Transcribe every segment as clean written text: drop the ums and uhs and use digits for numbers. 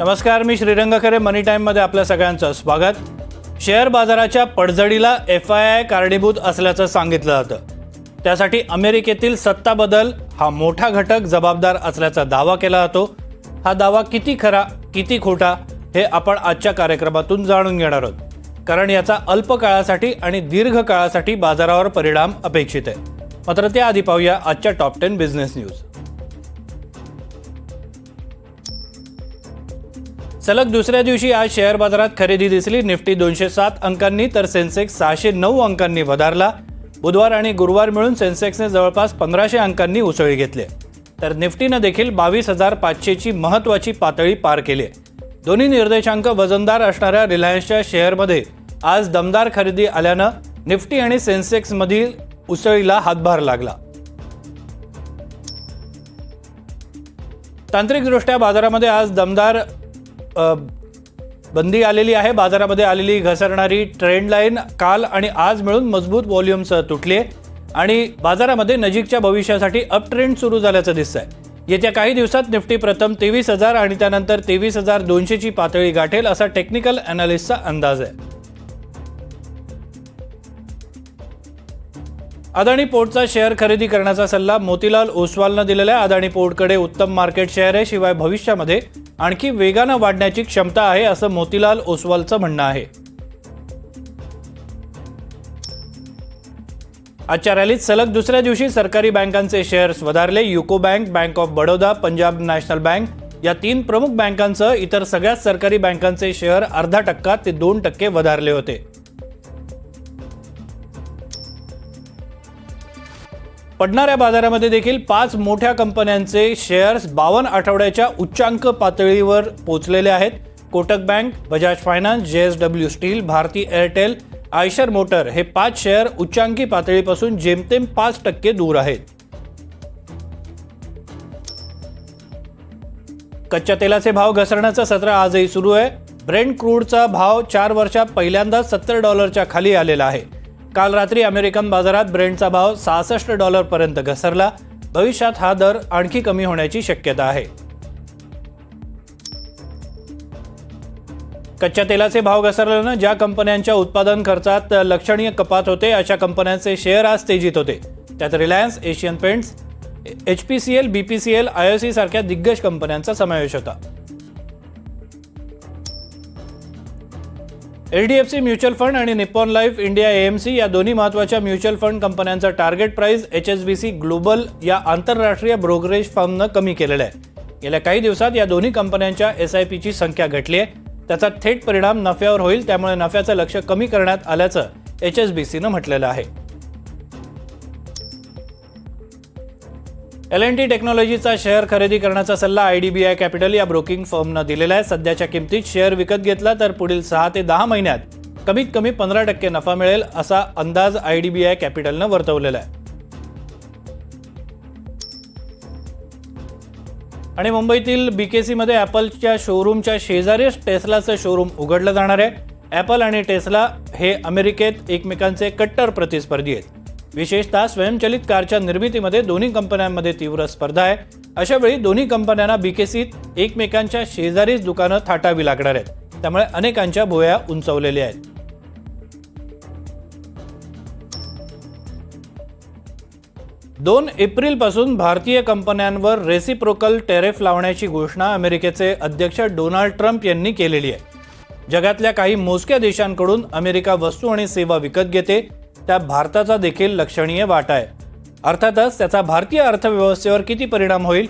नमस्कार, मी श्रीरंग खरे. मनी टाइममध्ये आपल्या सगळ्यांचं स्वागत. शेअर बाजाराच्या पडझडीला FII कारणीभूत असल्याचं सांगितलं जातं. त्यासाठी अमेरिकेतील सत्ता बदल हा मोठा घटक जबाबदार असल्याचा दावा केला जातो. हा दावा किती खरा किती खोटा हे आपण आजच्या कार्यक्रमातून जाणून घेणार आहोत, कारण याचा अल्प काळासाठी आणि दीर्घ काळासाठी बाजारावर परिणाम अपेक्षित आहे. मात्र त्याआधी पाहूया आजच्या टॉप 10 बिझनेस न्यूज. सलग दुसऱ्या दिवशी आज शेअर बाजारात खरेदी दिसली. निफ्टी 207 अंकांनी तर सेन्सेक्स 609 अंकांनी वधारला. बुधवार आणि गुरुवार मिळून सेन्सेक्सने जवळपास 1500 अंकांनी उसळी घेतली, तर निफ्टीनं देखील 22,500ची महत्त्वाची पातळी पार केली. दोन्ही निर्देशांक वजनदार असणाऱ्या रिलायन्सच्या शेअरमध्ये आज दमदार खरेदी आल्यानं निफ्टी आणि सेन्सेक्समधील उसळीला हातभार लागला. तांत्रिकदृष्ट्या बाजारामध्ये आज दमदार बंदी आलेली आहे. बाजारामध्ये आलेली घसरणारी ट्रेंड लाईन काल आणि आज मिळून मजबूत व्हॉल्यूमसह तुटली आहे आणि बाजारामध्ये नजीकच्या भविष्यासाठी अप ट्रेंड सुरू झाल्याचं दिसतंय. येत्या काही दिवसात निफ्टी प्रथम 23,000 आणि त्यानंतर 23,200ची पातळी गाठेल असा टेक्निकल अनालिस्टचा अंदाज आहे. अदानी पोर्टचा शेअर खरेदी करण्याचा सल्ला मोतीलाल ओसवालनं दिलेला आहे. अदानी पोर्टकडे उत्तम मार्केट शेअर आहे, शिवाय भविष्यामध्ये आणखी वेगानं वाढण्याची क्षमता आहे असं मोतीलाल ओसवालचं म्हणणं आहे. आजच्या रॅलीत सलग दुसऱ्या दिवशी सरकारी बँकांचे शेअर्स वधारले. UCO bank, bank of Baroda, Punjab national bank या 3 प्रमुख बँकांसह इतर सगळ्याच सरकारी बँकांचे शेअर 0.5% ते 2% वधारले होते. पडणाऱ्या बाजारामध्ये देखील 5 मोठ्या कंपन्यांचे शेअर्स 52 आठवड्याच्या उच्चांक पातळीवर पोहोचलेले आहेत. Kotak bank, Bajaj finance, JSW steel, Bharti Airtel, Eicher motor हे 5 शेअर उच्चांकी पातळीपासून जेमतेम 5% दूर आहेत. कच्च्या तेलाचे भाव घसरण्याचं सत्र आजही सुरू आहे. ब्रेंट क्रूडचा भाव 4 वर्षात पहिल्यांदाच $70 खाली आलेला आहे. काल रात्री अमेरिकन बाजारात ब्रेंटचा भाव $66 पर्यंत घसरला. भविष्यात हा दर आणखी कमी होण्याची शक्यता आहे. कच्च्या तेलाचे भाव घसरल्यानं ज्या कंपन्यांच्या उत्पादन खर्चात लक्षणीय कपात होते अशा कंपन्यांचे शेअर आज तेजीत होते. त्यात Reliance, Asian paints, HPCL, BPCL, IOC सारख्या दिग्गज कंपन्यांचा समावेश होता. LDFC म्युच्युअल फंड आणि निप्पॉन लाईफ इंडिया AMC या दोन्ही महत्त्वाच्या म्युच्युअल फंड कंपन्यांचं टार्गेट प्राइस HSBC ग्लोबल या आंतरराष्ट्रीय ब्रोकरेज फर्मनं कमी केलेलं आहे. गेल्या काही दिवसात या दोन्ही कंपन्यांच्या SIPची संख्या घटली आहे. त्याचा थेट परिणाम नफ्यावर होईल, त्यामुळे नफ्याचं लक्ष्य कमी करण्यात आल्याचं HSBCनं म्हटलेलं आहे. L&T टेक्नॉलॉजीचा शेअर खरेदी करण्याचा सल्ला IDBI कॅपिटल या ब्रोकिंग फर्मनं दिलेला आहे. सध्याच्या किमतीत शेअर विकत घेतला तर पुढील 6 ते 10 महिन्यात कमीत कमी 15% नफा मिळेल असा अंदाज IDBI कॅपिटलनं वर्तवलेला आहे. आणि मुंबईतील BKCमध्ये ॲपलच्या शोरूमच्या शेजारीच टेस्लाचं शोरूम उघडलं जाणार आहे. ॲपल आणि टेस्ला हे अमेरिकेत एकमेकांचे कट्टर प्रतिस्पर्धी आहेत. विशेषतः स्वयंचलित कारच्या निर्मितीमध्ये दोन्ही कंपन्यांमध्ये तीव्र स्पर्धा आहे. अशा वेळी दोन्ही कंपन्यांना BKCत एकमेकांच्या शेजारीच दुकानं थाटावी लागणार आहेत. त्यामुळे अनेकांच्या भुवया उंचावलेल्या आहेत. दोन एप्रिलपासून भारतीय कंपन्यांवर रेसिप्रोकल टॅरिफ लावण्याची घोषणा अमेरिकेचे अध्यक्ष डोनाल्ड ट्रम्प यांनी केलेली आहे. जगातल्या काही मोजक्या देशांकडून अमेरिका वस्तू आणि सेवा विकत घेते, त्या भारताचा देखील लक्षणीय वाटा आहे. अर्थातच त्याचा भारतीय अर्थव्यवस्थेवर किती परिणाम होईल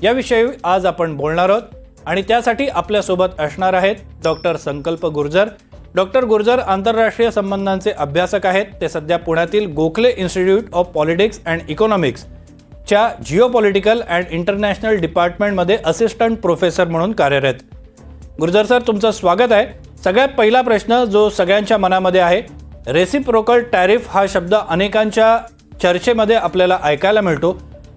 याविषयी आज आपण बोलणार आहोत आणि त्यासाठी आपल्यासोबत असणार आहेत डॉक्टर संकल्प गुर्जर. डॉक्टर गुर्जर आंतरराष्ट्रीय संबंधांचे अभ्यासक आहेत. ते सध्या पुण्यातील Gokhale institute of politics and इकॉनॉमिक्सच्या जिओपॉलिटिकल अँड इंटरनॅशनल डिपार्टमेंटमध्ये असिस्टंट प्रोफेसर म्हणून कार्यरत. गुर्जर सर, तुमचं स्वागत आहे. सगळ्यात पहिला प्रश्न जो सगळ्यांच्या मनामध्ये आहे, रेसिप्रोकल टॅरिफ हा शब्द अनेकांच्या चर्चेमध्ये आपल्याला ऐकायला मिळतो.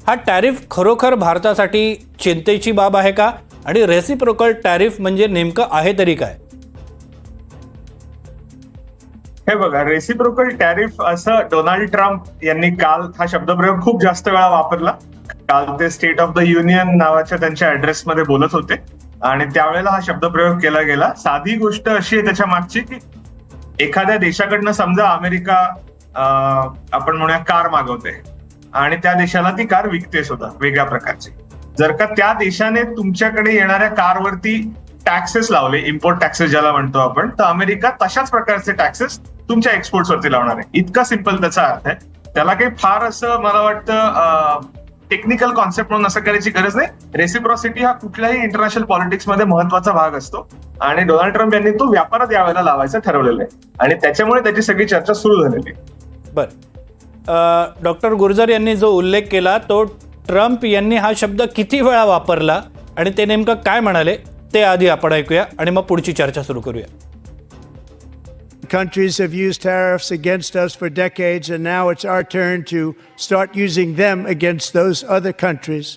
हा टॅरिफ खरोखर भारतासाठी चिंतेची बाब आहे का? आणि रेसिप्रोकल टॅरिफ म्हणजे नेमकं आहे तरी काय? हे बघा, रेसिप्रोकल टॅरिफ असं डोनाल्ड ट्रम्प यांनी काल हा शब्दप्रयोग खूप जास्त वेळा वापरला. काल ते स्टेट ऑफ द युनियन नावाच्या त्यांच्या ऍड्रेसमध्ये बोलत होते आणि त्यावेळेला हा शब्दप्रयोग केला गेला. साधी गोष्ट अशी आहे त्याच्या मागची की एखाद्या देशाकडनं समजा अमेरिका आपण म्हणूया कार मागवते आणि त्या देशाला ती कार विकते सुद्धा वेगळ्या प्रकारची. जर का त्या देशाने तुमच्याकडे येणाऱ्या कारवरती टॅक्सेस लावले, इम्पोर्ट टॅक्सेस ज्याला म्हणतो आपण, तर अमेरिका तशाच प्रकारचे टॅक्सेस तुमच्या एक्सपोर्ट्स वरती लावणार आहे. इतका सिंपल त्याचा अर्थ आहे. त्याला काही फार असं मला वाटतं टेक्निकल कॉन्सेप्ट म्हणून असं करायची गरज नाही. रेसिप्रॉसिटी हा कुठल्याही इंटरनॅशनल पॉलिटिक्स मध्ये महत्वाचा भाग असतो आणि डोनाल्ड ट्रम्प यांनी तो व्यापारात यावेळेला लावायचा ठरवलेला आहे आणि त्याच्यामुळे त्याची सगळी चर्चा सुरू झालेली आहे. बरं, डॉक्टर गुर्जर यांनी जो उल्लेख केला तो ट्रम्प यांनी हा शब्द किती वेळा वापरला आणि ते नेमकं काय म्हणाले ते आधी आपण ऐकूया आणि मग पुढची चर्चा सुरू करूया. Countries have used tariffs against us for decades, and now it's our turn to start using them against those other countries.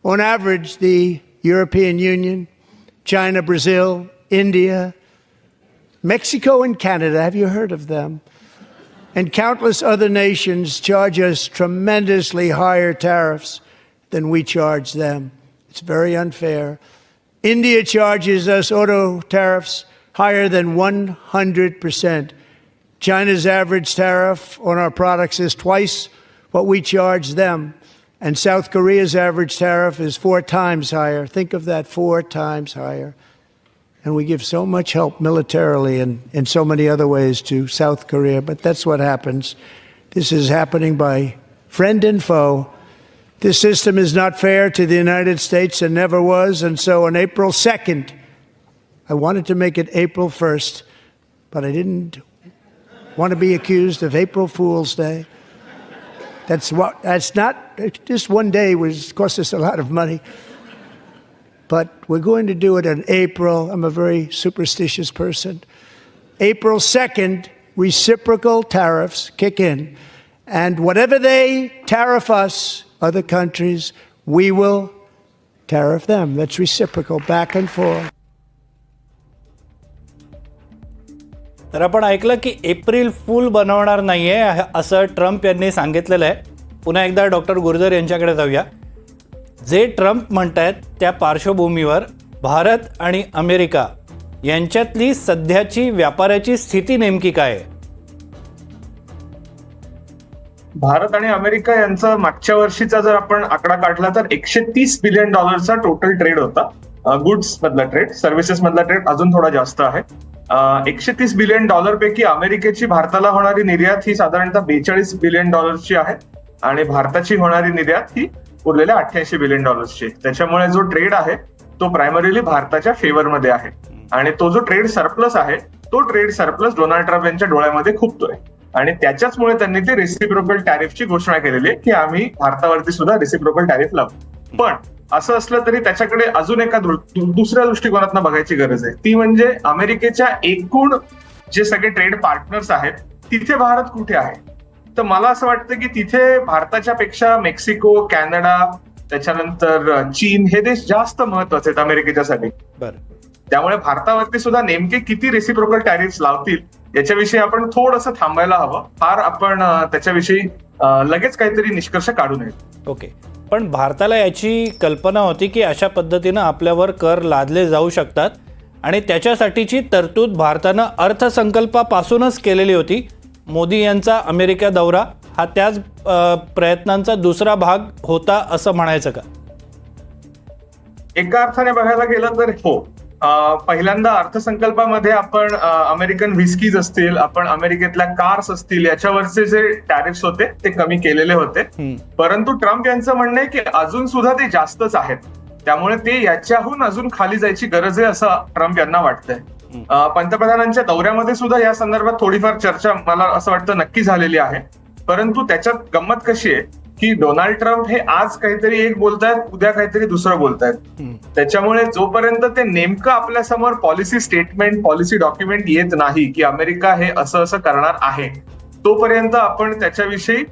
On average, the European Union, China, Brazil, India, Mexico, and Canada, have you heard of them? And countless other nations charge us tremendously higher tariffs than we charge them. It's very unfair. India charges us auto tariffs higher than 100%. China's average tariff on our products is twice what we charge them. And South Korea's average tariff is 4 times higher. Think of that, 4 times higher. And we give so much help militarily and in so many other ways to South Korea. But that's what happens. This is happening by friend and foe. This system is not fair to the United States and never was. And so on April 2nd, I wanted to make it April 1st, but I didn't want to be accused of April Fool's Day. That's not, just one day cost us a lot of money. But we're going to do it in April. I'm a very superstitious person. April 2nd, reciprocal tariffs kick in. And whatever they tariff us, other countries, we will tariff them. That's reciprocal, back and forth. तर आपण ऐकलं की April फूल बनवणार नाहीये असं Trump यांनी सांगितलेलं आहे. पुन्हा एकदा डॉक्टर गुर्जर यांच्याकडे जाऊया. जे ट्रम्प म्हणतायत त्या पार्श्वभूमीवर भारत आणि अमेरिका यांच्यातली सध्याची व्यापाराची स्थिती नेमकी काय आहे? भारत आणि अमेरिका यांचा मागच्या वर्षीचा जर आपण आकडा काढला तर $130 बिलियन टोटल ट्रेड होता. गुड्स मधला ट्रेड, सर्व्हिसेस मधला ट्रेड अजून थोडा जास्त आहे. $130 बिलियन पैकी अमेरिकेची भारताला होणारी निर्यात ही साधारणतः $42 बिलियन आहे आणि भारताची होणारी निर्यात ही उरलेल्या $88 बिलियन. त्याच्यामुळे जो ट्रेड आहे तो प्रायमरीली भारताच्या फेवरमध्ये आहे आणि तो जो ट्रेड सरप्लस आहे तो ट्रेड सरप्लस डोनाल्ड ट्रम्प यांच्या डोळ्यामध्ये खुपतोय आणि त्याच्याचमुळे त्यांनी ते रेसिप्रोकल टॅरिफची घोषणा केलेली आहे की आम्ही भारतावरती सुद्धा रेसिप्रोकल टॅरिफ लावू. पण असं असलं तरी त्याच्याकडे अजून एका दुसऱ्या दृष्टिकोनातून बघायची गरज आहे. ती म्हणजे अमेरिकेच्या एकूण जे सगळे ट्रेड पार्टनर्स आहेत तिथे भारत कुठे आहे. तर मला असं वाटतं की तिथे भारताच्या पेक्षा मेक्सिको, कॅनडा, त्याच्यानंतर चीन हे देश जास्त महत्वाचे आहेत अमेरिकेच्यासाठी. त्यामुळे भारतावरती सुद्धा नेमके किती रेसिप्रोकल टॅरिफ्स लावतील याच्याविषयी आपण थोडंसं थांबायला हवं. फार आपण त्याच्याविषयी लगेच काहीतरी निष्कर्ष काढू नये. ओके, पण भारताला याची कल्पना होती की अशा पद्धतीनं आपल्यावर कर लादले जाऊ शकतात आणि त्याच्यासाठीची तरतूद भारतानं अर्थसंकल्पापासूनच केलेली होती. मोदी यांचा अमेरिका दौरा हा त्याच प्रयत्नांचा दुसरा भाग होता असं म्हणायचं का? एका अर्थाने बघायला गेलं तर हो. पहिल्यांदा अर्थसंकल्पामध्ये आपण अमेरिकन व्हिस्कीज असतील, आपण अमेरिकेतल्या कार्स असतील याच्यावरचे जे टॅरिफ्स होते ते कमी केलेले होते. परंतु ट्रम्प यांचं म्हणणं आहे की अजून सुद्धा ते जास्तच आहेत. त्यामुळे ते याच्याहून अजून खाली जायची गरज आहे असं ट्रम्प यांना वाटतंय. पंतप्रधानांच्या दौऱ्यामध्ये सुद्धा या संदर्भात थोडीफार चर्चा मला असं वाटतं नक्की झालेली आहे. परंतु त्याच्यात गंमत कशी आहे की डोनाल्ड ट्रम्प हे आज काहीतरी एक बोलतायत, उद्या काहीतरी दुसरं बोलतायत. त्याच्यामुळे जोपर्यंत ते नेमकं आपल्या समोर पॉलिसी स्टेटमेंट, पॉलिसी डॉक्युमेंट येत नाही की अमेरिका हे असं असं करणार आहे, तोपर्यंत आपण त्याच्याविषयी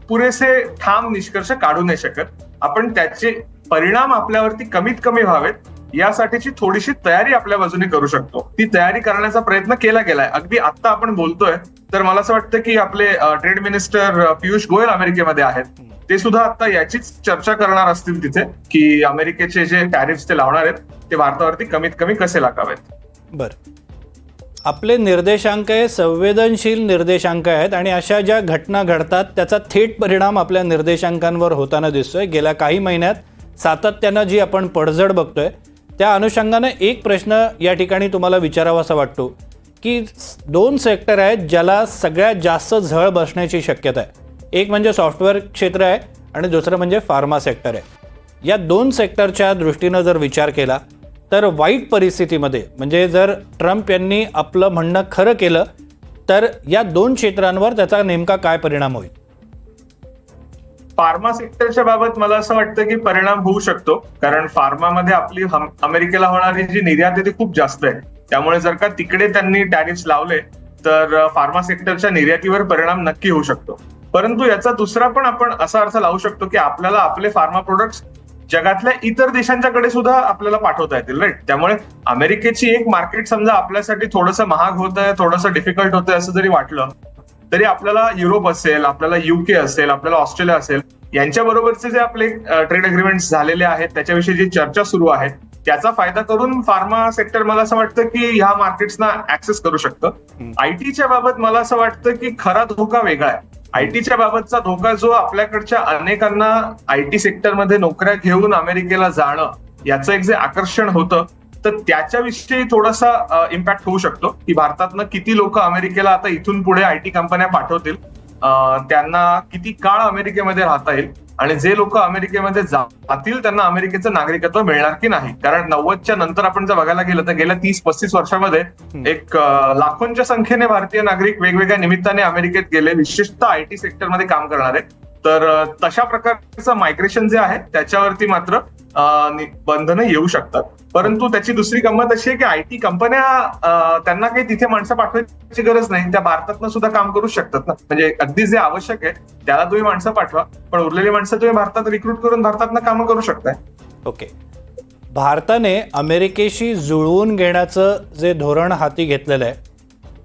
पुरेसे ठाम निष्कर्ष काढू नाही शकत. आपण त्याचे परिणाम आपल्यावरती कमीत कमी व्हावेत यासाठीची थोडीशी तयारी आपल्या बाजूने करू शकतो. ती तयारी करण्याचा प्रयत्न केला गेलाय. अगदी आता आपण बोलतोय तर मला असं वाटतं की आपले ट्रेड मिनिस्टर पियुष गोयल अमेरिकेमध्ये आहेत. ते सुद्धा आता याचीच चर्चा करणार असतील तिथे की अमेरिकेचे जे टॅरिफ्स ते लावणार आहेत ते भारतावरती कमीत कमी कसे लागावेत. बरं, आपले निर्देशांक हे संवेदनशील निर्देशांक आहेत आणि अशा ज्या घटना घडतात त्याचा थेट परिणाम आपल्या निर्देशांकांवर होताना दिसतोय. गेल्या काही महिन्यात सातत्यानं जी आपण पडझड बघतोय त्या अनुषंगानं एक प्रश्न या ठिकाणी तुम्हाला विचारावासा वाटतो की 2 सेक्टर आहेत ज्याला सगळ्यात जास्त झळ बसण्याची शक्यता आहे. एक म्हणजे सॉफ्टवेअर क्षेत्र आहे आणि दुसरं म्हणजे फार्मा सेक्टर आहे. या 2 सेक्टरच्या दृष्टीनं जर विचार केला तर वाईट परिस्थितीमध्ये म्हणजे जर ट्रम्प यांनी आपलं म्हणणं खरं केलं तर या 2 क्षेत्रांवर त्याचा नेमका काय परिणाम होईल? फार्मा सेक्टरच्या बाबत मला असं वाटतं की परिणाम होऊ शकतो, कारण फार्मामध्ये आपली अमेरिकेला होणारी जी निर्यात आहे ती खूप जास्त आहे. त्यामुळे जर का तिकडे त्यांनी टॅरिफ्स लावले तर फार्मा सेक्टरच्या निर्यातीवर परिणाम नक्की होऊ शकतो. परंतु याचा दुसरा पण आपण असा अर्थ लावू शकतो की आपल्याला आपले फार्मा प्रोडक्ट्स जगातल्या इतर देशांच्याकडे सुद्धा आपल्याला पाठवता येतील, राईट. त्यामुळे अमेरिकेची एक मार्केट समजा आपल्यासाठी थोडंसं महाग होत आहे, थोडंसं डिफिकल्ट होत आहे असं जरी वाटलं तरी आपल्याला युरोप असेल, आपल्याला UK असेल, आपल्याला ऑस्ट्रेलिया असेल, यांच्या बरोबरचे जे आपले ट्रेड अग्रीमेंट्स झालेले आहेत त्याच्याविषयी जी चर्चा सुरू आहे त्याचा फायदा करून फार्मा सेक्टर मला असं वाटतं की ह्या मार्केट्सना ऍक्सेस करू शकतं. आयटीच्या बाबत मला असं वाटतं की खरा धोका वेगळा आहे. आयटीच्या बाबतचा धोका जो आपल्याकडच्या अनेकांना आयटी सेक्टरमध्ये नोकऱ्या घेऊन अमेरिकेला जाणं याचं एक जे आकर्षण होतं तर त्याच्याविषयी थोडासा इम्पॅक्ट होऊ शकतो की भारतातनं किती लोक अमेरिकेला आता इथून पुढे आयटी कंपन्या पाठवतील, त्यांना किती काळ अमेरिकेमध्ये राहता येईल आणि जे लोक अमेरिकेमध्ये जातील त्यांना अमेरिकेचं नागरिकत्व मिळणार की नाही. कारण 90च्या नंतर आपण जर बघायला गेलं तर गेल्या 30-35 वर्षामध्ये एक लाखोंच्या संख्येने भारतीय नागरिक वेगवेगळ्या निमित्ताने अमेरिकेत गेले, विशेषतः आयटी सेक्टरमध्ये काम करणारे. तर तशा प्रकारचं मायग्रेशन जे आहे त्याच्यावरती मात्र बंधनं येऊ शकतात. परंतु त्याची दुसरी गंमत अशी आहे की आयटी कंपन्या त्यांना काही तिथे माणसं पाठवायची गरज नाही, त्या भारतातनं सुद्धा काम करू शकतात ना. म्हणजे अगदी जे आवश्यक आहे त्याला तुम्ही माणसं पाठवा, पण उरलेली माणसं तुम्ही भारतात रिक्रूट करून भारतातनं कामं करू शकताय. ओके, भारताने अमेरिकेशी जुळवून घेण्याचं जे धोरण हाती घेतलेलं आहे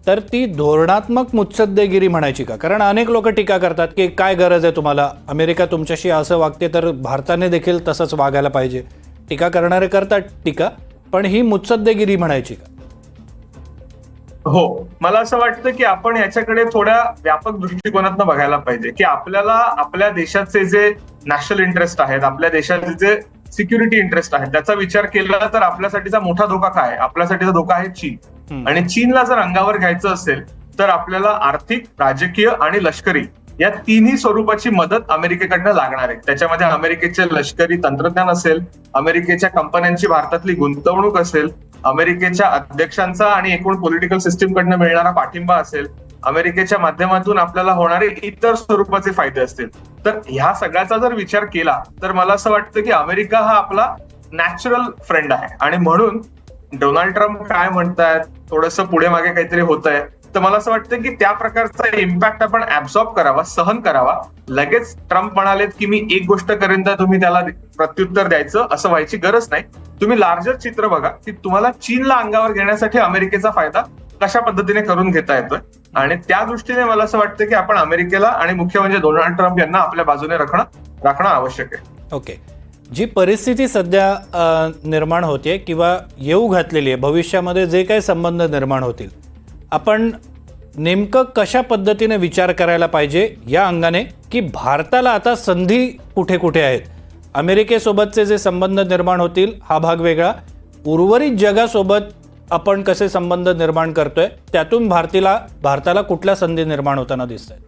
तर ती धोरणात्मक मुत्सद्देगिरी म्हणायची का? कारण अनेक लोक टीका करतात की काय गरज आहे तुम्हाला, अमेरिका तुमच्याशी असं वागते तर भारताने देखील तसंच वागायला पाहिजे. टीका करणारे करतात टीका, पण ही मुत्सद्देगिरी म्हणायची का? हो, मला असं वाटतं की आपण याच्याकडे थोड्या व्यापक दृष्टिकोनातनं बघायला पाहिजे की आपल्याला आपल्या देशाचे जे नॅशनल इंटरेस्ट आहेत, आपल्या देशाचे जे सिक्युरिटी इंटरेस्ट आहेत त्याचा विचार केला तर आपल्यासाठीचा मोठा धोका काय आहे? आपल्यासाठीचा धोका आहे चीन. आणि चीनला जर अंगावर घ्यायचं असेल तर आपल्याला आर्थिक, राजकीय आणि लष्करी या तिन्ही स्वरूपाची मदत अमेरिकेकडनं लागणार आहे. त्याच्यामध्ये अमेरिकेचे लष्करी तंत्रज्ञान असेल, अमेरिकेच्या कंपन्यांची भारतातली गुंतवणूक असेल, अमेरिकेच्या अध्यक्षांचा आणि एकूण पॉलिटिकल सिस्टीम कडनं मिळणारा पाठिंबा असेल, अमेरिकेच्या माध्यमातून आपल्याला होणारे इतर स्वरूपाचे फायदे असतील. तर ह्या सगळ्याचा जर विचार केला तर मला असं वाटतं की अमेरिका हा आपला नॅचरल फ्रेंड आहे. आणि म्हणून डोनाल्ड ट्रम्प काय म्हणतायत, थोडंसं पुढे मागे काहीतरी होत आहे, तर मला असं वाटतं की त्या प्रकारचा इम्पॅक्ट आपण ऍब्सॉर्ब करावा, सहन करावा. लगेच ट्रम्प म्हणालेत की मी एक गोष्ट करेन तर तुम्ही त्याला प्रत्युत्तर द्यायचं असं व्हायची गरज नाही. तुम्ही लार्जर चित्र बघा की तुम्हाला चीनला अंगावर घेण्यासाठी अमेरिकेचा फायदा कशा पद्धतीने करून घेता येतोय. आणि त्या दृष्टीने मला असं वाटतं की आपण अमेरिकेला आणि मुख्य म्हणजे डोनाल्ड ट्रम्प यांना आपल्या बाजूने राखणं आवश्यक आहे. ओके, जी परिस्थिती सध्या निर्माण होते किंवा येऊ घातलेली आहे, भविष्यामध्ये जे काही संबंध निर्माण होतील, आपण नेमकं कशा पद्धतीने विचार करायला पाहिजे या अंगाने की भारताला आता संधी कुठे कुठे आहेत? अमेरिकेसोबतचे जे संबंध निर्माण होतील हा भाग वेगळा, उर्वरित जगासोबत आपण कसे संबंध निर्माण करतोय त्यातून भारताला कुठल्या संधी निर्माण होताना दिसत आहेत?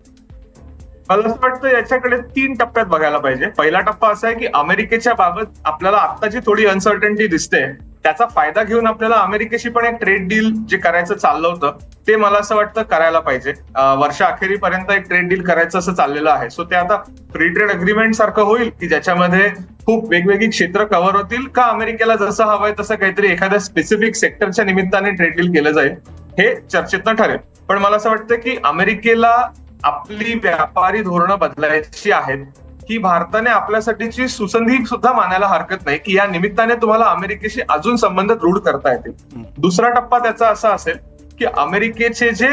मला असं वाटतं याच्याकडे 3 टप्प्यात बघायला पाहिजे. पहिला टप्पा असा आहे की अमेरिकेच्या बाबत आपल्याला आत्ताची थोडी अनसर्टन्टी दिसते, त्याचा फायदा घेऊन आपल्याला अमेरिकेशी पण एक ट्रेड डील जे करायचं चाललं होतं ते मला असं वाटतं करायला पाहिजे. वर्षा अखेरीपर्यंत एक ट्रेड डील करायचं असं चाललेलं आहे. सो ते आता फ्री ट्रेड अग्रीमेंट सारखं होईल की ज्याच्यामध्ये खूप वेगवेगळी क्षेत्र कव्हर होतील का अमेरिकेला जसं हवंय तसं काहीतरी एखाद्या स्पेसिफिक सेक्टरच्या निमित्ताने ट्रेड डील केलं जाईल हे चर्चेतनं ठरेल. पण मला असं वाटतं की अमेरिकेला आपली व्यापारी धोरणं बदलायची आहेत की भारताने आपल्यासाठीची सुसंधी सुद्धा मानायला हरकत नाही की या निमित्ताने तुम्हाला अमेरिकेशी अजून संबंध दृढ करता येतील. दुसरा टप्पा त्याचा असा असेल की अमेरिकेचे जे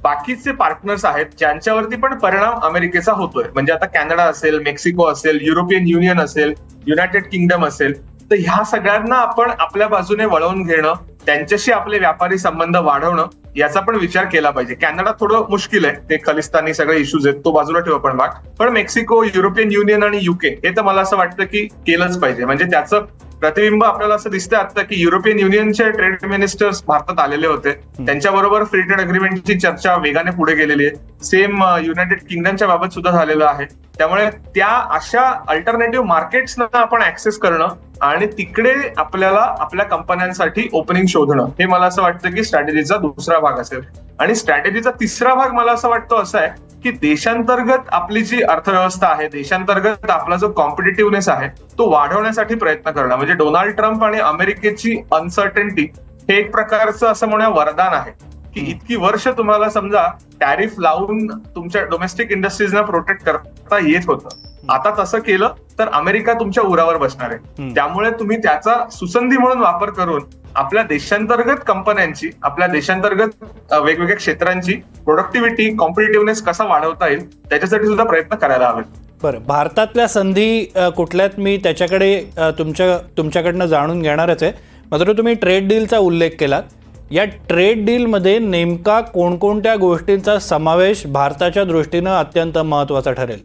बाकीचे पार्टनर्स आहेत ज्यांच्यावरती पण परिणाम अमेरिकेचा होतोय, म्हणजे आता कॅनडा असेल, मेक्सिको असेल, युरोपियन युनियन असेल, युनायटेड किंगडम असेल, तर ह्या सगळ्यांना आपण आपल्या बाजूने वळवून घेणं, त्यांच्याशी आपले व्यापारी संबंध वाढवणं याचा पण विचार केला पाहिजे. कॅनडा थोडं मुश्किल आहे, ते खलिस्तानी सगळे इश्यूज आहेत, तो बाजूला ठेवू आपण भाग. पण मेक्सिको, युरोपियन युनियन आणि युके हे तर मला असं वाटतं की केलंच पाहिजे. म्हणजे त्याचं प्रतिबिंब आपल्याला असं दिसतंय आता की युरोपियन युनियनचे ट्रेड मिनिस्टर्स भारतात आलेले होते, त्यांच्याबरोबर फ्री ट्रेड अग्रीमेंटची चर्चा वेगाने पुढे गेलेली आहे. सेम युनायटेड किंगडमच्या बाबत सुद्धा झालेलं आहे. त्यामुळे त्या अशा अल्टरनेटिव्ह मार्केट्सना आपण ऍक्सेस करणं आणि तिकडे आपल्याला आपल्या कंपन्यांसाठी ओपनिंग शोधणं हे मला असं वाटतं की स्ट्रॅटेजीचा दुसरा भाग असेल. आणि स्ट्रॅटेजीचा तिसरा भाग मला असं वाटतो असा आहे की देशांतर्गत आपली जी अर्थव्यवस्था आहे, देशांतर्गत आपला जो कॉम्पिटिटिव्हनेस आहे तो वाढवण्यासाठी प्रयत्न करणं. म्हणजे डोनाल्ड ट्रम्प आणि अमेरिकेची अनसर्टनिटी हे एक प्रकारचं असं म्हणूया वरदान आहे की इतकी वर्ष तुम्हाला समजा टॅरिफ लावून तुमच्या डोमेस्टिक इंडस्ट्रीजना प्रोटेक्ट करता येत होतं. आता तसं केलं तर अमेरिका तुमच्या उरावर बसणार आहे. त्यामुळे तुम्ही त्याचा सुसंधी म्हणून वापर करून आपल्या देशांतर्गत कंपन्यांची, आपल्या देशांतर्गत वेगवेगळ्या क्षेत्रांची प्रोडक्टिव्हिटी, कॉम्पिटिटिव्हनेस कसा वाढवता येईल त्याच्यासाठी सुद्धा प्रयत्न करायला हवेत. बरं, भारतातल्या संधी कुठल्यात मी त्याच्याकडे तुमच्याकडनं जाणून घेणारच आहे. मात्र तुम्ही ट्रेड डीलचा उल्लेख केलात. या ट्रेड डीलमध्ये नेमका कोणकोणत्या गोष्टींचा समावेश भारताच्या दृष्टीनं अत्यंत महत्वाचा ठरेल?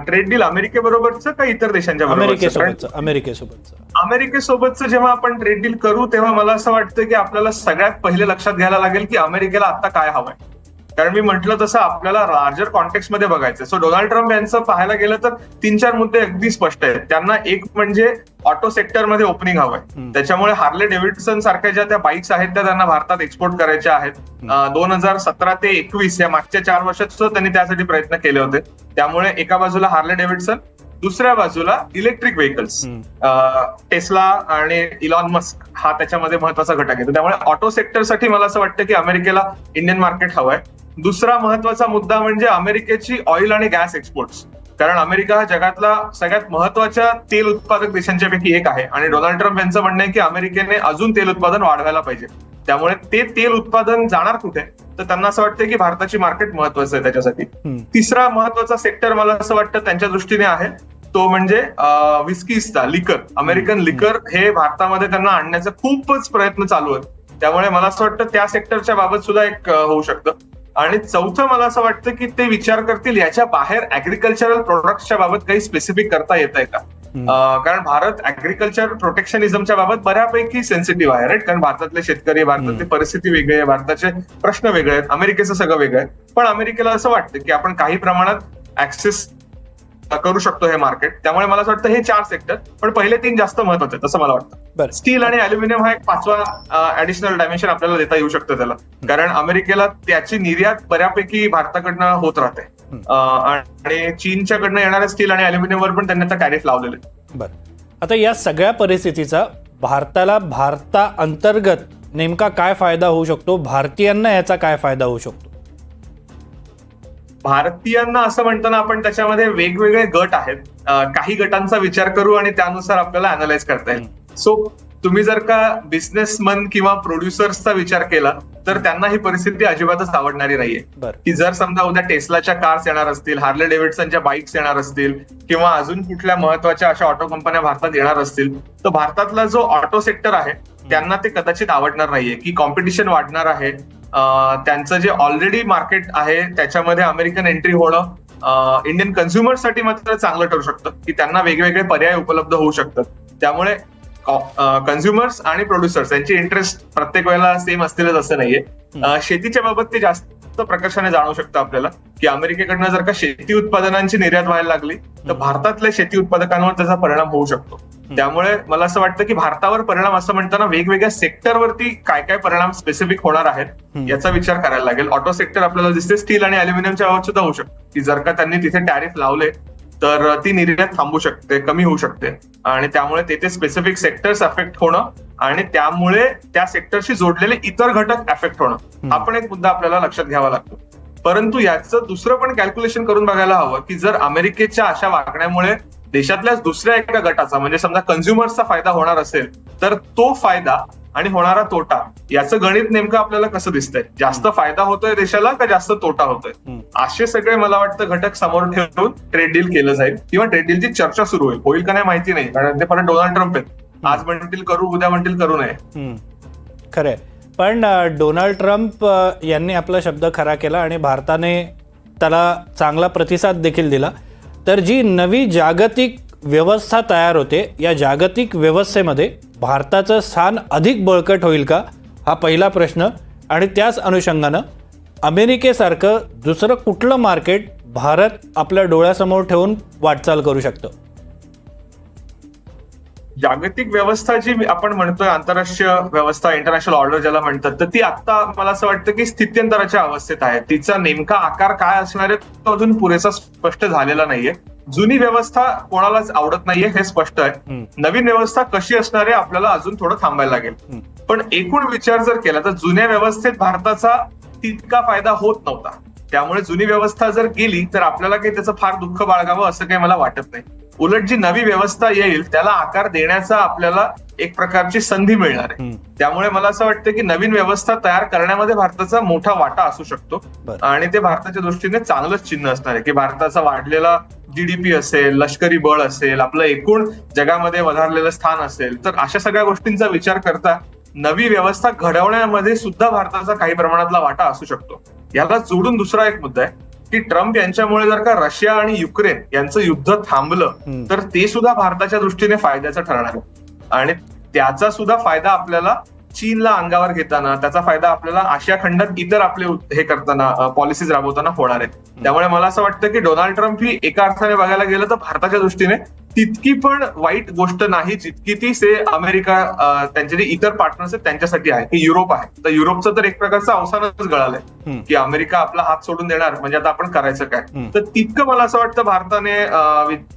ट्रेड डील अमेरिकेबरोबरचं का इतर देशांच्या अमेरिकेसोबतचं जेव्हा आपण ट्रेड डील करू तेव्हा मला असं वाटतं की आपल्याला सगळ्यात पहिले लक्षात घ्यायला लागेल की अमेरिकेला आता काय हवंय. कारण मी म्हटलं तसं आपल्याला लार्जर कॉन्टेक्स्ट मध्ये बघायचं. सो डोनाल्ड ट्रम्प यांचं पाहायला गेलं तर 3-4 मुद्दे अगदी स्पष्ट आहेत. त्यांना एक म्हणजे ऑटो सेक्टरमध्ये ओपनिंग हवंय. त्याच्यामुळे हार्ले डेव्हिडसन सारख्या ज्या त्या बाईक्स आहेत त्या त्यांना भारतात एक्सपोर्ट करायच्या आहेत. 2017 ते 2021 या मागच्या 4 वर्षात सुद्धा त्यांनी त्यासाठी प्रयत्न केले होते. त्यामुळे एका बाजूला हार्ले डेव्हिडसन, दुसऱ्या बाजूला इलेक्ट्रिक व्हेकल्स, टेस्ला आणि इलॉन मस्क हा त्याच्यामध्ये महत्वाचा घटक आहे. त्यामुळे ऑटो सेक्टरसाठी मला असं वाटतं की अमेरिकेला इंडियन मार्केट हवंय. दुसरा महत्वाचा मुद्दा म्हणजे अमेरिकेची ऑइल आणि गॅस एक्सपोर्ट्स. कारण अमेरिका हा जगातला सगळ्यात महत्वाच्या तेल उत्पादक देशांच्या पैकी एक आहे आणि डोनाल्ड ट्रम्प यांचं म्हणणं आहे की अमेरिकेने अजून तेल उत्पादन वाढवायला पाहिजे. त्यामुळे ते तेल उत्पादन जाणार कुठे, तर त्यांना असं वाटतं की भारताची मार्केट महत्वाचं आहे त्याच्यासाठी. तिसरा महत्वाचा सेक्टर मला असं वाटतं त्यांच्या दृष्टीने आहे तो म्हणजे विस्कीचा लिकर. अमेरिकन लिकर हे भारतामध्ये त्यांना आणण्याचा खूपच प्रयत्न चालू आहे. त्यामुळे मला असं वाटतं त्या सेक्टरच्या बाबत सुद्धा एक होऊ शकतं. आणि चौथं मला असं वाटतं की ते विचार करतील याच्या बाहेर ऍग्रिकल्चरल प्रोडक्ट्सच्या बाबत काही स्पेसिफिक करता येत आहे का. कारण भारत ऍग्रिकल्चर प्रोटेक्शनिझमच्या बाबत बऱ्यापैकी सेन्सिटिव्ह आहे, राईट. कारण भारतातले शेतकरी, भारतातली परिस्थिती वेगळी आहे, भारताचे प्रश्न वेगळे आहेत, अमेरिकेचं सगळं वेगळं आहे. पण अमेरिकेला असं वाटतं की आपण काही प्रमाणात ऍक्सेस करू शकतो हे मार्केट. त्यामुळे मला असं वाटतं हे 4 सेक्टर, पण पहिले 3 जास्त महत्वाचे आहेत असं मला वाटतं. स्टील आणि अल्युमिनियम हा एक 5वा ऍडिशनल डायमेन्शन आपल्याला देता येऊ शकतं त्याला. कारण अमेरिकेला त्याची निर्यात बऱ्यापैकी भारताकडनं होत राहते आणि चीनच्याकडनं येणाऱ्या स्टील आणि अल्युमिनियमवर पण त्यांनी आता टॅरिफ लावलेले. बरं, आता या सगळ्या परिस्थितीचा भारता अंतर्गत नेमका काय फायदा होऊ शकतो? भारतीयांना याचा काय फायदा होऊ शकतो? भारतीयांना असं म्हणताना आपण त्याच्यामध्ये वेगवेगळे गट आहेत. काही गटांचा विचार करू आणि त्यानुसार आपल्याला अनालाइज करता येईल. सो तुम्ही जर का बिझनेसमन किंवा प्रोड्युसर्सचा विचार केला तर त्यांना ही परिस्थिती अजिबातच आवडणारी नाहीये. की जर समजा उद्या टेस्लाच्या कार्स येणार असतील, हार्ले डेव्हिडसनच्या बाईक्स येणार असतील किंवा अजून कुठल्या महत्वाच्या अशा ऑटो कंपन्या भारतात येणार असतील, तर भारतातला जो ऑटो सेक्टर आहे त्यांना ते कदाचित आवडणार नाहीये. की कॉम्पिटिशन वाढणार आहे, त्यांचं जे ऑलरेडी मार्केट आहे त्याच्यामध्ये अमेरिकन एंट्री होणं इंडियन कन्झ्युमरसाठी मात्र चांगलं ठरू शकतं की त्यांना वेगवेगळे पर्याय उपलब्ध होऊ शकतात. त्यामुळे कन्झ्युमर्स आणि प्रोड्युसर्स यांची इंटरेस्ट प्रत्येक वेळेला सेम असतीलच असं नाहीये. शेतीच्या बाबत ते जास्त प्रकर्षाने जाणू शकतं आपल्याला की अमेरिकेकडनं जर का शेती उत्पादनांची निर्यात व्हायला लागली तर भारतातल्या शेती उत्पादकांवर त्याचा परिणाम होऊ शकतो. त्यामुळे मला असं वाटतं की भारतावर परिणाम असं म्हणताना वेगवेगळ्या सेक्टरवरती काय काय परिणाम स्पेसिफिक होणार आहेत याचा विचार करायला लागेल. ऑटो सेक्टर आपल्याला दिसते स्टील आणि अल्युमिनियमच्या बाबत सुद्धा होऊ शकतं की जर का त्यांनी तिथे टॅरिफ लावले तर ती निर्यात थांबू शकते, कमी होऊ शकते आणि त्यामुळे तेथे स्पेसिफिक सेक्टर्स अफेक्ट होणं आणि त्यामुळे त्या सेक्टरशी जोडलेले इतर घटक अफेक्ट होणं हा पण एक मुद्दा आपल्याला लक्षात घ्यावा लागतो. परंतु याचं दुसरं पण कॅल्क्युलेशन करून बघायला हवं की जर अमेरिकेच्या अशा वागण्यामुळे देशातल्याच दुसऱ्या एका गटाचा म्हणजे समजा कंझ्युमर्सचा फायदा होणार असेल तर तो फायदा आणि होणारा तोटा याचं गणित नेमकं आपल्याला कसं दिसतंय, जास्त फायदा होतोय देशाला का जास्त तोटा होतोय, असे सगळे मला वाटतं घटक समोर ठेवून ट्रेड डील केलं जाईल किंवा ट्रेड डीलची चर्चा सुरू होईल का नाही माहिती नाही, कारण ते परत डोनाल्ड ट्रम्प आहेत, आज म्हणतील करू उद्या म्हणतील करू नये. खरंय, पण डोनाल्ड ट्रम्प यांनी आपला शब्द खरा केला आणि भारताने त्याला चांगला प्रतिसाद देखील दिला. तर जी नवी जागतिक व्यवस्था तयार होते, या जागतिक व्यवस्थेमध्ये भारताचं स्थान अधिक बळकट होईल का, हा पहिला प्रश्न. आणि त्याच अनुषंगानं अमेरिकेसारखं दुसरं कुठलं मार्केट भारत आपल्या डोळ्यासमोर ठेवून वाटचाल करू शकतो? जागतिक व्यवस्था जी आपण म्हणतोय, आंतरराष्ट्रीय व्यवस्था, इंटरनॅशनल ऑर्डर ज्याला म्हणतात, तर ती आता मला असं वाटतं की स्थित्यंतराच्या अवस्थेत आहे. तिचा नेमका आकार काय असणार आहे तो अजून पुरेसा स्पष्ट झालेला नाहीये. जुनी व्यवस्था कोणालाच आवडत नाहीये हे स्पष्ट आहे. नवीन व्यवस्था कशी असणार आहे आपल्याला अजून थोडं थांबायला लागेल. पण एकूण विचार जर केला तर जुन्या व्यवस्थेत भारताचा तितका फायदा होत नव्हता. त्यामुळे जुनी व्यवस्था जर गेली तर आपल्याला काही त्याचं फार दुःख बाळगावं असं काही मला वाटत नाही. उलट जी नवी व्यवस्था येईल त्याला आकार देण्याचा आपल्याला एक प्रकारची संधी मिळणार आहे. त्यामुळे मला असं वाटतं की नवीन व्यवस्था तयार करण्यामध्ये भारताचा मोठा वाटा असू शकतो आणि ते भारताच्या दृष्टीने चांगलंच चिन्ह असणार आहे की भारताचा वाढलेला जीडीपी असेल, लष्करी बळ असेल, आपलं एकूण जगामध्ये वधारलेलं स्थान असेल, तर अशा सगळ्या गोष्टींचा विचार करता नवी व्यवस्था घडवण्यामध्ये सुद्धा भारताचा काही प्रमाणातला वाटा असू शकतो. याला जोडून दुसरा एक मुद्दा आहे की ट्रम्प यांच्यामुळे जर का रशिया आणि युक्रेन यांचं युद्ध थांबलं तर ते सुद्धा भारताच्या दृष्टीने फायद्याचं ठरणार आहे आणि त्याचा सुद्धा फायदा आपल्याला चीनला अंगावर घेताना, त्याचा फायदा आपल्याला आशिया खंडात इतर आपले हे करताना, पॉलिसीज राबवताना होणार आहे. त्यामुळे मला असं वाटतं की डोनाल्ड ट्रम्प ही एका अर्थाने बघायला गेलं तर भारताच्या दृष्टीने तितकी पण वाईट गोष्ट नाही जितकी ती अमेरिका, त्यांचे जे इतर पार्टनर्स आहेत त्यांच्यासाठी आहे, की युरोप आहे. तर युरोपचं तर एक प्रकारचं अवसानच गळालंय की अमेरिका आपला हात सोडून देणार म्हणजे आता आपण करायचं काय. तर तितकं मला असं वाटतं भारताने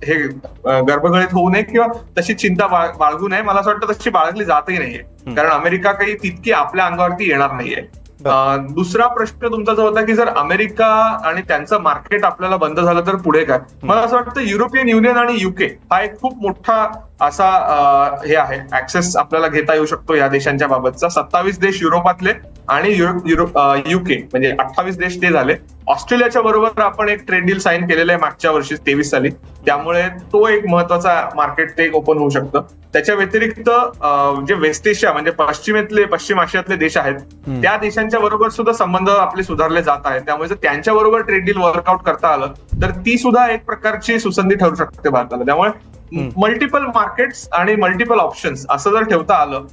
हे गर्भगळीत होऊ नये किंवा तशी चिंता बाळगू नये. मला असं वाटतं तशी बाळगली जातही नाहीये, कारण अमेरिका काही तितकी आपल्या अंगावरती येणार नाहीये. दुसरा प्रश्न तुमचा जो होता की जर अमेरिका आणि त्यांचं मार्केट आपल्याला बंद झालं तर पुढे काय, मला असं वाटतं युरोपियन युनियन आणि युके हा एक खूप मोठा असा हे आहे, ऍक्सेस आपल्याला घेता येऊ शकतो या देशांच्या बाबतचा. 27 देश युरोपातले आणि युके म्हणजे 28 देश ते झाले. ऑस्ट्रेलियाच्या बरोबर आपण एक ट्रेड डील साईन केलेलं आहे मागच्या वर्षी 23 साली, त्यामुळे तो एक महत्वाचा मार्केट ते ओपन होऊ शकतं. त्याच्या व्यतिरिक्त जे वेस्ट एशिया म्हणजे पश्चिम आशियातले देश आहेत त्या देशांच्या बरोबर सुद्धा संबंध आपले सुधारले जात आहेत. त्यामुळे जर त्यांच्या बरोबर ट्रेड डील वर्कआउट करता आलं तर ती सुद्धा एक प्रकारची सुसंधी ठरू शकते भारताला. त्यामुळे मल्टिपल मार्केट्स आणि मल्टिपल ऑप्शन्स असं जर ठेवता आलं,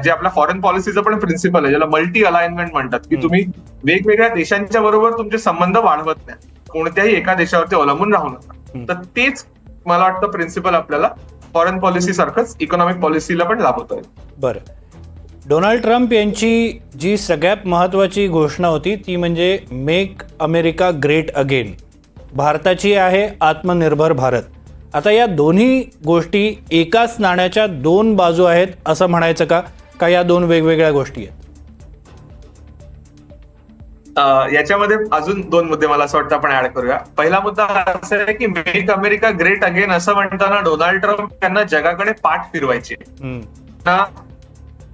जे आपल्या फॉरेन पॉलिसीचं पण प्रिन्सिपल आहे ज्याला मल्टी अलाइनमेंट म्हणतात, की तुम्ही वेगवेगळ्या देशांच्या बरोबर तुमचे संबंध वाढवत नाही, कोणत्याही एका देशावरती अवलंबून राहू नका. तर तेच मला वाटतं प्रिन्सिपल आपल्याला फॉरेन पॉलिसी सारखंच इकॉनॉमिक पॉलिसीला पण लाभवत आहे. बरं, डोनाल्ड ट्रम्प यांची जी सगळ्यात महत्त्वाची घोषणा होती ती म्हणजे मेक अमेरिका ग्रेट अगेन. भारताची आहे आत्मनिर्भर भारत. आता या दोन्ही गोष्टी एकाच नाण्याच्या दोन बाजू आहेत असं म्हणायचं का या दोन वेगवेगळ्या गोष्टी आहेत? याच्यामध्ये अजून दोन मुद्दे मला असं वाटतं आपण ऍड करूया. पहिला मुद्दा असा आहे की मेक अमेरिका ग्रेट अगेन असं म्हणताना डोनाल्ड ट्रम्प यांना जगाकडे पाठ फिरवायचे ना,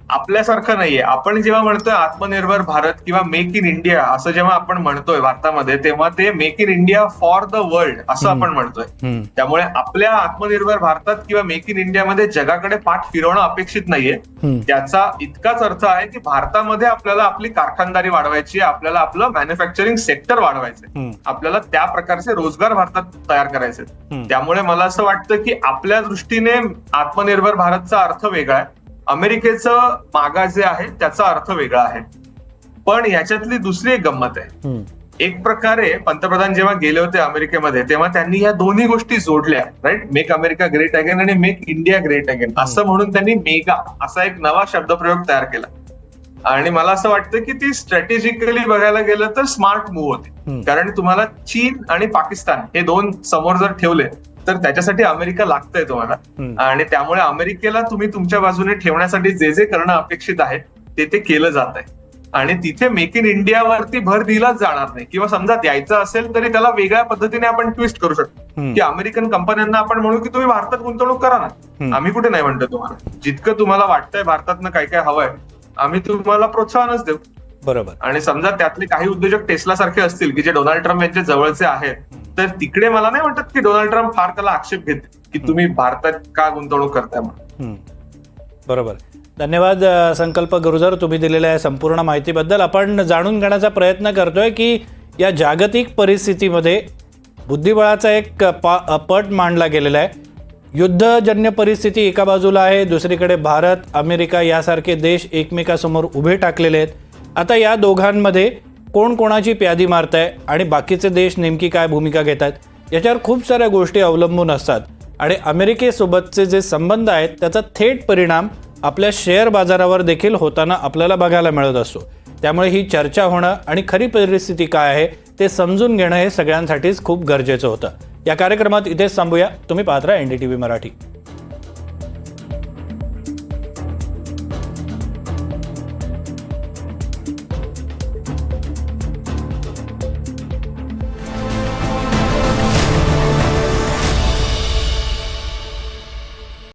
आपल्यासारखं नाहीये. आपण जेव्हा म्हणतोय आत्मनिर्भर भारत किंवा मेक इन इंडिया असं जेव्हा आपण म्हणतोय भारतामध्ये, तेव्हा ते make in India for the world असं आपण म्हणतोय. त्यामुळे आपल्या आत्मनिर्भर भारतात किंवा मेक इन इंडियामध्ये जगाकडे पाठ फिरवणं अपेक्षित नाहीये. त्याचा इतकाच अर्थ आहे की भारतामध्ये आपल्याला आपली कारखानदारी वाढवायची, आपल्याला आपलं मॅन्युफॅक्चरिंग सेक्टर वाढवायचंय, आपल्याला त्या प्रकारचे रोजगार भारतात तयार करायचे. त्यामुळे मला असं वाटतं की आपल्या दृष्टीने आत्मनिर्भर भारतचा अर्थ वेगळा आहे, अमेरिकेचं मागा जे आहे त्याचा अर्थ वेगळा आहे. पण याच्यातली दुसरी एक गंमत आहे. एक प्रकारे पंतप्रधान जेव्हा गेले होते अमेरिकेमध्ये तेव्हा त्यांनी या दोन्ही गोष्टी जोडल्या, right, make America great again आणि मेक इंडिया ग्रेट अगेन असं म्हणून त्यांनी मेगा असा एक नवा शब्दप्रयोग तयार केला. आणि मला असं वाटतं की ती स्ट्रॅटेजिकली बघायला गेलं तर स्मार्ट मूव्ह होती, कारण तुम्हाला चीन आणि पाकिस्तान हे दोन समोर जर ठेवले तर त्याच्यासाठी अमेरिका लागतंय तुम्हाला, आणि त्यामुळे अमेरिकेला तुम्ही तुमच्या बाजूने ठेवण्यासाठी जे जे करणं अपेक्षित आहे ते केलं जात आहे. आणि तिथे मेक इन इंडियावरती भर दिलाच जाणार नाही, किंवा समजा द्यायचं असेल तरी त्याला वेगळ्या पद्धतीने आपण ट्विस्ट करू शकतो की अमेरिकन कंपन्यांना आपण म्हणू की तुम्ही भारतात गुंतवणूक करा ना, आम्ही कुठे नाही म्हणतो तुम्हाला, जितकं तुम्हाला वाटतंय भारतातनं काय काय हवंय आम्ही तुम्हाला प्रोत्साहनच देऊ. बरोबर. आणि समजा त्यातले काही उद्योजक टेस्ला सारखे असतील की जे डोनाल्ड ट्रम्प यांचे जवळचे आहेत, तर तिकडे मला नाही वाटत की डोनाल्ड ट्रम्प फार त्याला आक्षेप घेते की तुम्ही भारतात का गुंतवणूक करताय म्हणून. बरोबर. धन्यवाद संकल्प गुरुजर, तुम्ही दिलेल्या या संपूर्ण माहितीबद्दल. आपण जाणून घेण्याचा प्रयत्न करतोय की या जागतिक परिस्थितीमध्ये बुद्धिबळाचा एक पट मांडला गेलेला आहे. युद्धजन्य परिस्थिती एका बाजूला आहे, दुसरीकडे भारत, अमेरिका यासारखे देश एकमेकासमोर उभे टाकलेले आहेत. आता या दोघांमध्ये कोण कोणाची प्यादी मारताय आणि बाकीचे देश नेमकी काय भूमिका घेत आहेत याच्यावर खूप साऱ्या गोष्टी अवलंबून असतात. आणि अमेरिकेसोबतचे जे संबंध आहेत त्याचा थेट परिणाम आपल्या शेअर बाजारावर देखील होताना आपल्याला बघायला मिळत असतो. त्यामुळे ही चर्चा होणं आणि खरी परिस्थिती काय आहे ते समजून घेणं हे सगळ्यांसाठीच खूप गरजेचं होतं. या कार्यक्रमात इथेच थांबूया. तुम्ही पाहत राहा NDTV मराठी.